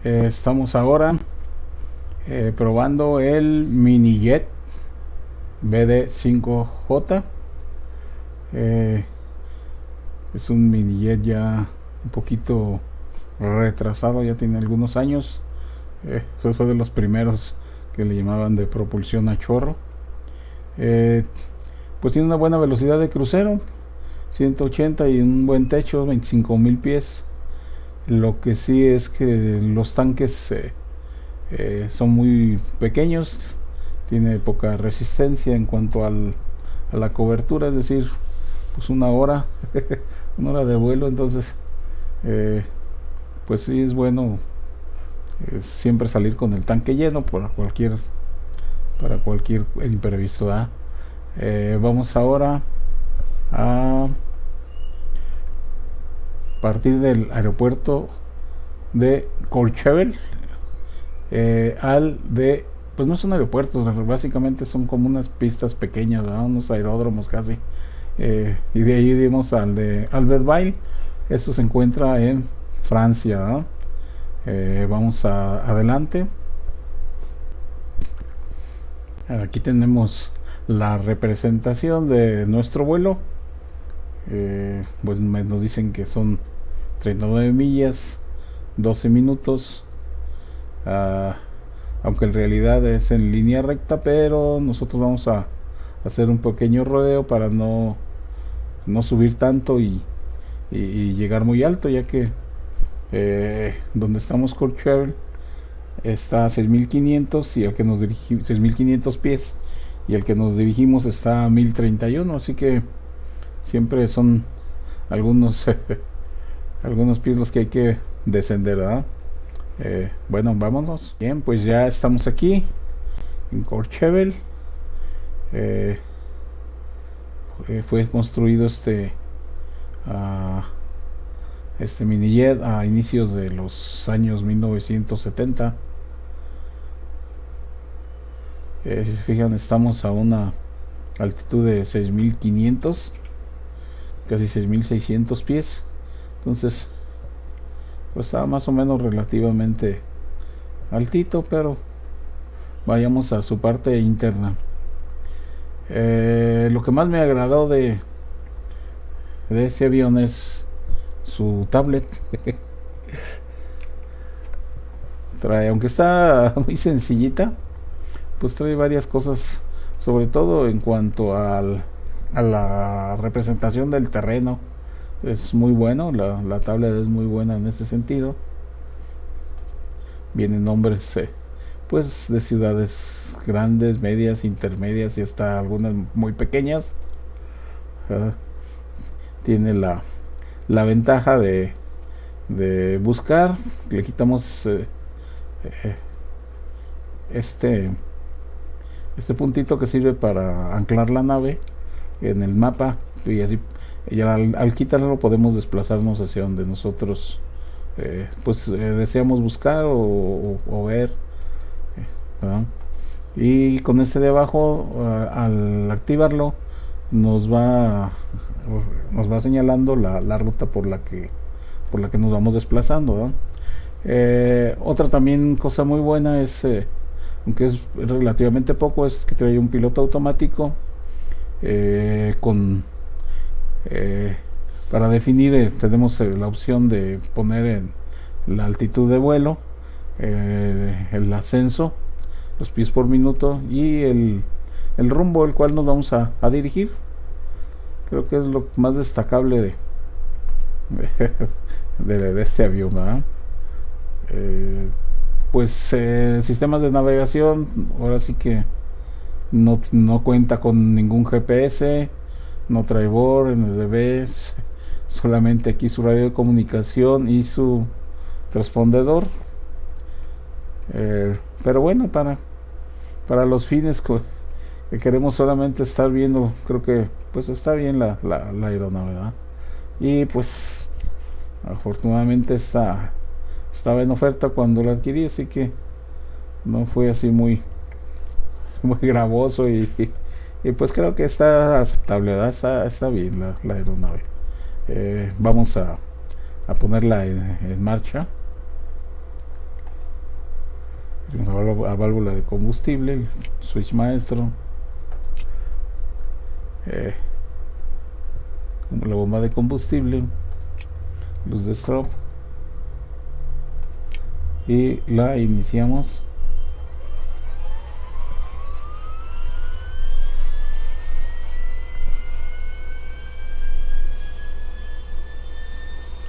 Estamos ahora probando el mini jet BD5J. Eh, es un mini jet ya un poquito retrasado, ya tiene algunos años. Eso fue de los primeros que le llamaban de propulsión a chorro. Eh, pues tiene una buena velocidad de crucero, 180 y un buen techo, 25,000 pies. Lo que sí es que los tanques son muy pequeños, tiene poca resistencia en cuanto a la cobertura, es decir, pues una hora, una hora de vuelo. Entonces eh, pues sí es bueno siempre salir con el tanque lleno para cualquier imprevisto, ¿verdad? Vamos ahora a partir del aeropuerto de Courchevel al de, pues no son aeropuertos, básicamente son como unas pistas pequeñas, ¿verdad? Unos aeródromos casi. Y de ahí iremos al de Albertville. Esto se encuentra en Francia, ¿verdad? Vamos adelante. Aquí tenemos la representación de nuestro vuelo. Pues nos dicen que son 39 millas, 12 minutos. Uh, Aunque en realidad es en línea recta, pero nosotros vamos a hacer un pequeño rodeo para no subir tanto y llegar muy alto, ya que donde estamos Courchevel está a 6,500 y el que nos dirigimos 6,500 pies, y el que nos dirigimos está a 1,031, así que siempre son algunos algunos pies los que hay que descender, ¿verdad? Bueno, vámonos. Bien, pues ya estamos aquí en Courchevel. Eh, Fue construido uh, este mini jet a inicios de los años 1970. Si se fijan, estamos a una altitud de 6,500, casi 6,600 pies. Entonces pues está más o menos relativamente altito, pero vayamos a su parte interna. Lo que más me agradó de este avión es su tablet. Trae, aunque está muy sencillita, pues trae varias cosas, sobre todo en cuanto a la representación del terreno. Es muy bueno, la tablet es muy buena en ese sentido. Vienen nombres pues de ciudades grandes, medias, intermedias y hasta algunas muy pequeñas. Uh, Tiene la ventaja de buscar. Le quitamos eh, este este puntito que sirve para anclar la nave en el mapa, y así y al quitarlo podemos desplazarnos hacia donde nosotros deseamos buscar o ver, ¿verdad? Y con este de abajo, al activarlo, nos va nos va señalando la ruta por la que nos vamos desplazando, ¿verdad? Otra también cosa muy buena es, aunque es relativamente poco, es que trae un piloto automático con para definir, tenemos la opción de poner en la altitud de vuelo, el ascenso, los pies por minuto y el rumbo el cual nos vamos a dirigir. Creo que es lo más destacable de este avión, ¿verdad? Pues sistemas de navegación, ahora sí que no cuenta con ningún GPS, no trae board, NDB, solamente aquí su radio de comunicación y su transpondedor. Pero bueno, para los fines que queremos solamente estar viendo, creo que pues está bien la aeronave, ¿verdad? Y pues afortunadamente estaba en oferta cuando la adquirí, así que no fue así muy gravoso y pues creo que está aceptable, ¿verdad? Está bien la aeronave. Vamos a ponerla en marcha. a válvula de combustible, switch maestro, eh, la bomba de combustible, luz de strobe, y la iniciamos.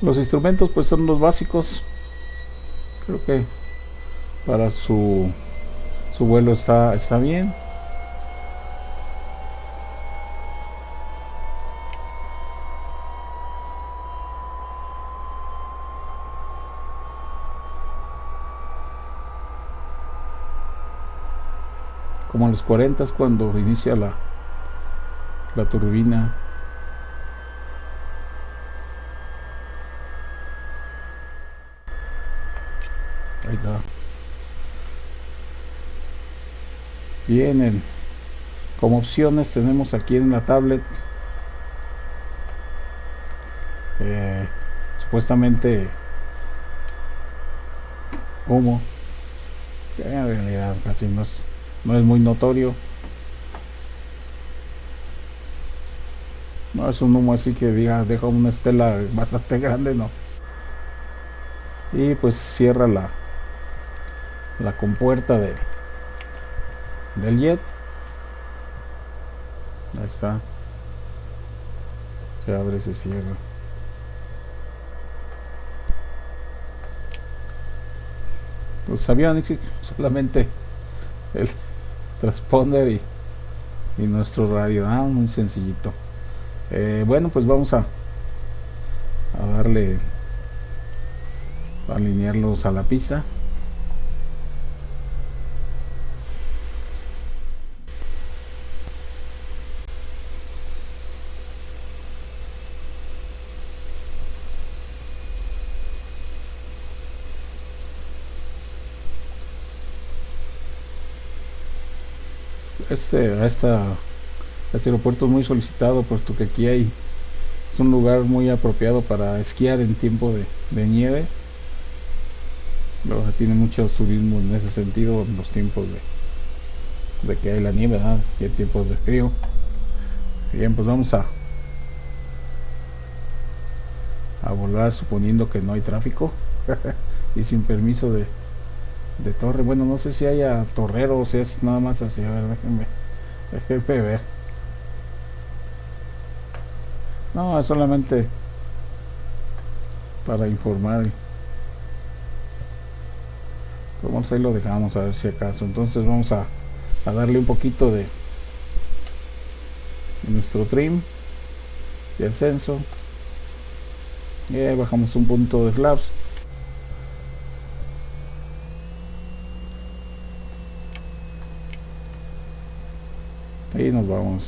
Los instrumentos pues son los básicos. Creo que para su vuelo está bien. Como a los 40 es cuando inicia la turbina. Ahí está. Bien, como opciones tenemos aquí en la tablet supuestamente humo, que en realidad casi no es muy notorio. No es un humo así que diga deja una estela bastante grande, no. Y pues cierra la compuerta del jet. Ahí está. Se abre y se cierra. Los aviones solamente el transponder y nuestro radio. Muy sencillito. Bueno, pues vamos a darle, a alinearlos a la pista. Este aeropuerto es muy solicitado puesto que aquí es un lugar muy apropiado para esquiar en tiempo de nieve. Luego tiene mucho turismo en ese sentido en los tiempos de que hay la nieve, ¿verdad? Y en tiempos de frío. Bien, pues vamos a volar suponiendo que no hay tráfico y sin permiso de torre. Bueno, no sé si haya torrero o si es nada más así. A ver, déjenme ver. No, es solamente para informar. Vamos, ahí lo dejamos a ver si acaso. Entonces vamos a darle un poquito de nuestro trim y ascenso. Y ahí bajamos un punto de flaps. Y nos vamos.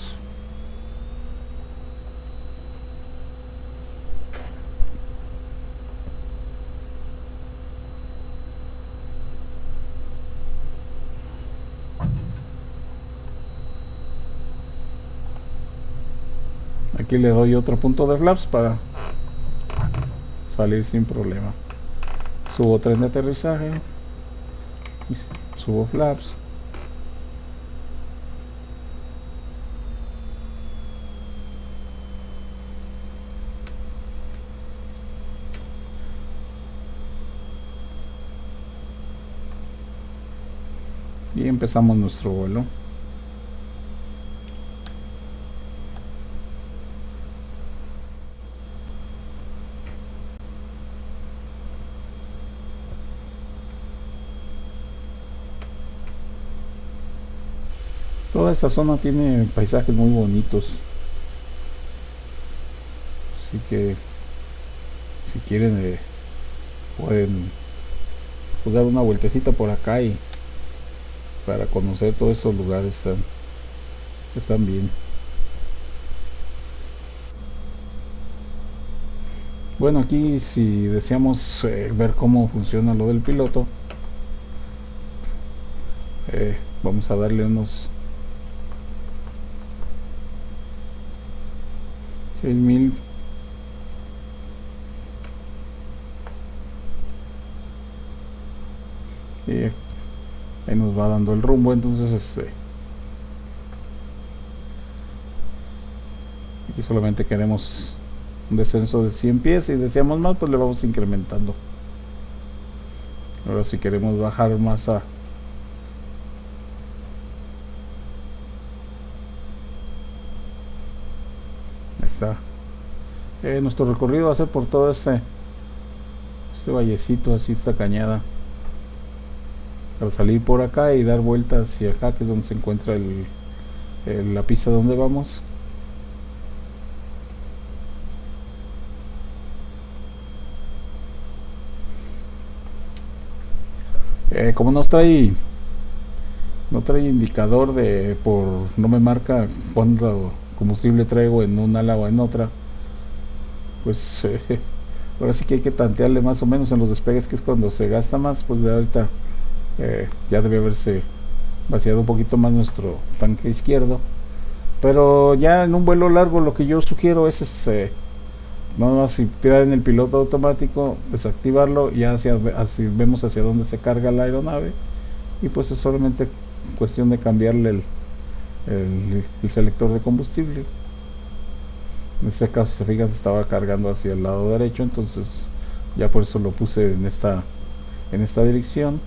Aquí le doy otro punto de flaps para salir sin problema. Subo tren de aterrizaje. Subo flaps. Y empezamos nuestro vuelo. Toda esta zona tiene paisajes muy bonitos. Así que si quieren pueden pues, dar una vueltecita por acá y para conocer todos estos lugares están bien. Bueno, aquí si deseamos ver cómo funciona lo del piloto, vamos a darle unos 6000. ahí nos va dando el rumbo. Entonces aquí solamente queremos un descenso de 100 pies, y deseamos más, pues le vamos incrementando. Ahora si queremos bajar más ahí está. Nuestro recorrido va a ser por todo este vallecito, así, esta cañada, para salir por acá y dar vuelta hacia acá, que es donde se encuentra la pista donde vamos. Como no trae indicador no me marca cuánto combustible traigo en un ala o en otra, pues ahora sí que hay que tantearle más o menos en los despegues, que es cuando se gasta más. Pues de ahorita ya debe haberse vaciado un poquito más nuestro tanque izquierdo, pero ya en un vuelo largo lo que yo sugiero es nada más tirar en el piloto automático, desactivarlo, ya así vemos hacia dónde se carga la aeronave, y pues es solamente cuestión de cambiarle el selector de combustible. En este caso, se fijan, se estaba cargando hacia el lado derecho, entonces ya por eso lo puse en esta dirección.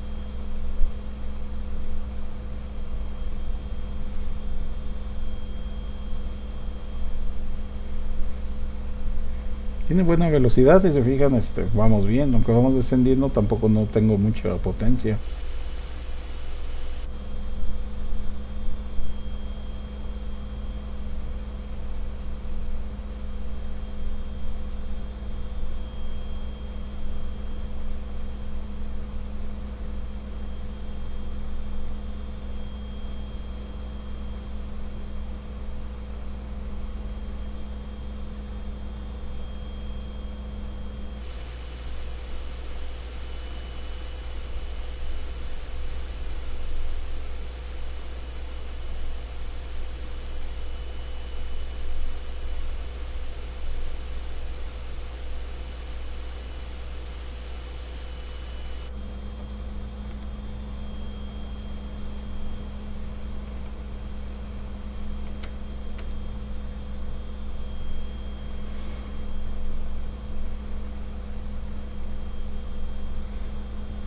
Tiene buena velocidad, y se fijan, vamos bien, aunque vamos descendiendo, tampoco no tengo mucha potencia.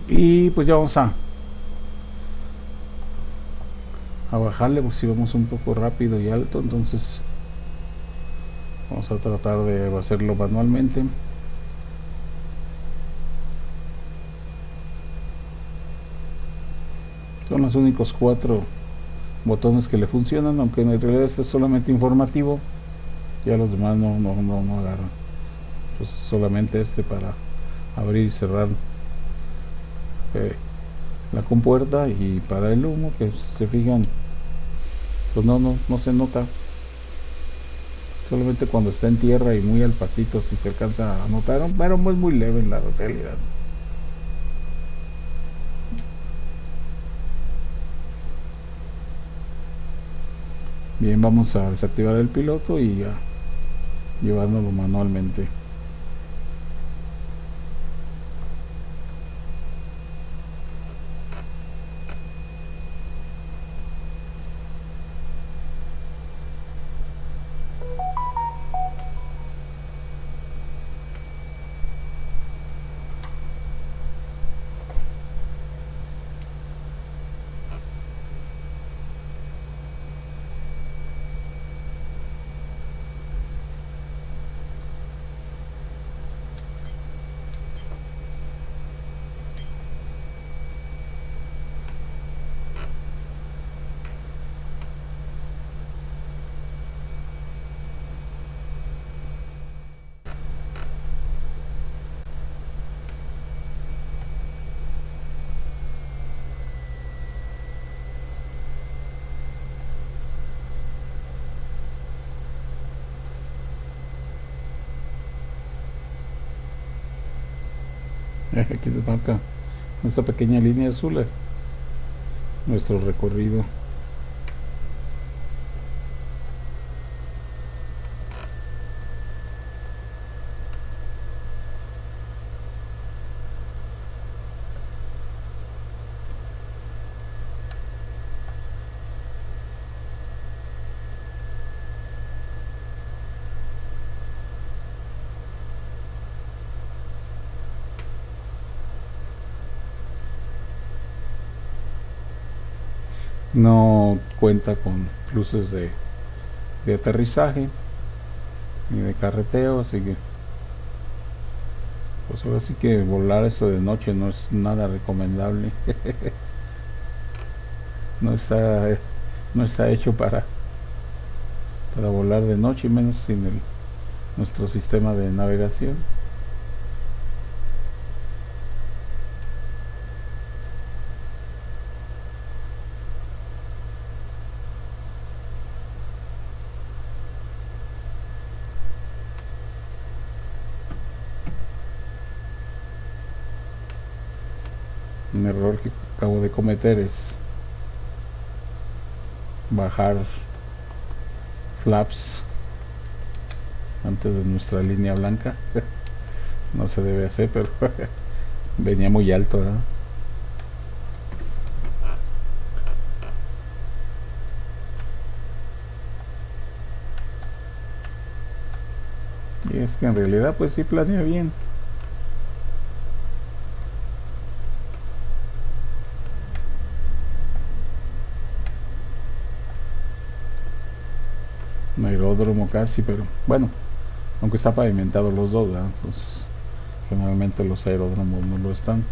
Y pues ya vamos a bajarle, porque si vamos un poco rápido y alto, entonces vamos a tratar de hacerlo manualmente. Son los únicos 4 botones que le funcionan, aunque en realidad este es solamente informativo, ya los demás no agarran. Entonces solamente para abrir y cerrar eh, la compuerta, y para el humo, que se fijan, pues no se nota. Solamente cuando está en tierra y muy al pasito si se alcanza a notar, pero es muy leve en la realidad. Bien, vamos a desactivar el piloto y a llevárnoslo manualmente. Aquí se marca esta pequeña línea azul, nuestro recorrido. No cuenta con luces de aterrizaje ni de carreteo, así que pues ahora sí que volar esto de noche no es nada recomendable. no está no está hecho para volar de noche, y menos sin nuestro sistema de navegación. Un error que acabo de cometer es bajar flaps antes de nuestra línea blanca. No se debe hacer, pero venía muy alto, ¿verdad? Y es que en realidad pues sí planea bien. Un aeródromo casi, pero bueno, aunque está pavimentado los dos, ¿verdad? Pues generalmente los aeródromos no lo están.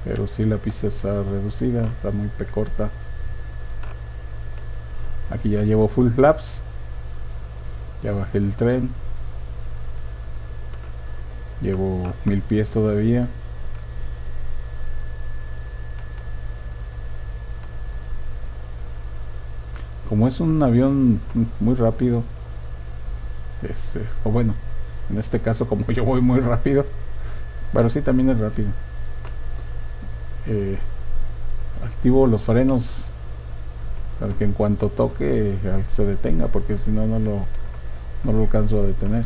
Pero sí, la pista está reducida, está muy corta. Aquí ya llevo full flaps. Ya bajé el tren. Llevo 1000 pies todavía. Como es un avión muy rápido, o bueno, en este caso como yo voy muy rápido, pero sí también es rápido. eh, Activo los frenos para que en cuanto toque se detenga, porque si no no lo alcanzo a detener.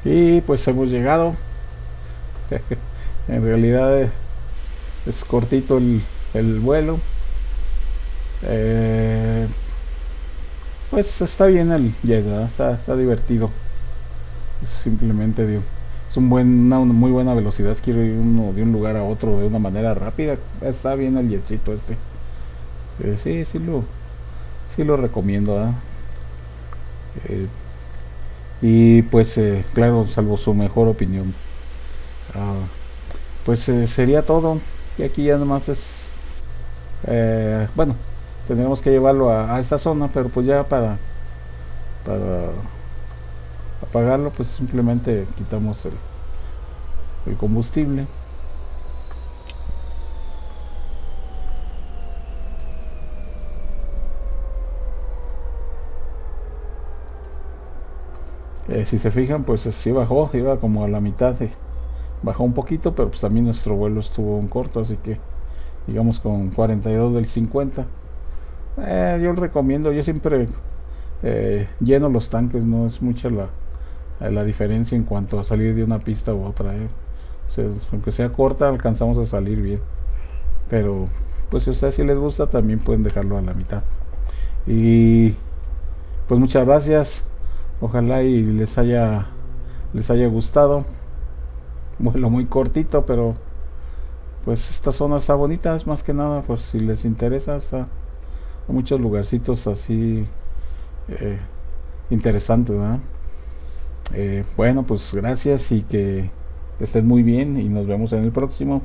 Y pues hemos llegado. En realidad es cortito el vuelo. Eh, pues está bien el llega, está divertido. Simplemente digo, es una muy buena velocidad. Quiero ir uno de un lugar a otro de una manera rápida. Está bien el jetcito este. Sí, sí lo recomiendo, ¿eh? Eh, y pues claro, salvo su mejor opinión. Ah, pues sería todo. Y aquí ya nomás es, bueno, tendremos que llevarlo a esta zona, pero pues ya para apagarlo, pues simplemente quitamos el combustible. Si se fijan, pues sí bajó, iba como a la mitad, bajó un poquito, pero pues también nuestro vuelo estuvo un corto, así que digamos con 42 del 50. Yo recomiendo, yo siempre lleno los tanques, no es mucha la diferencia en cuanto a salir de una pista u otra. O sea, aunque sea corta, alcanzamos a salir bien. Pero, pues si a ustedes si les gusta, también pueden dejarlo a la mitad. Y pues muchas gracias. Ojalá y les haya gustado. Vuelo muy cortito, pero pues esta zona está bonita, es más que nada, pues si les interesa, está muchos lugarcitos así eh, interesantes, ¿verdad? Bueno, pues gracias y que estén muy bien y nos vemos en el próximo.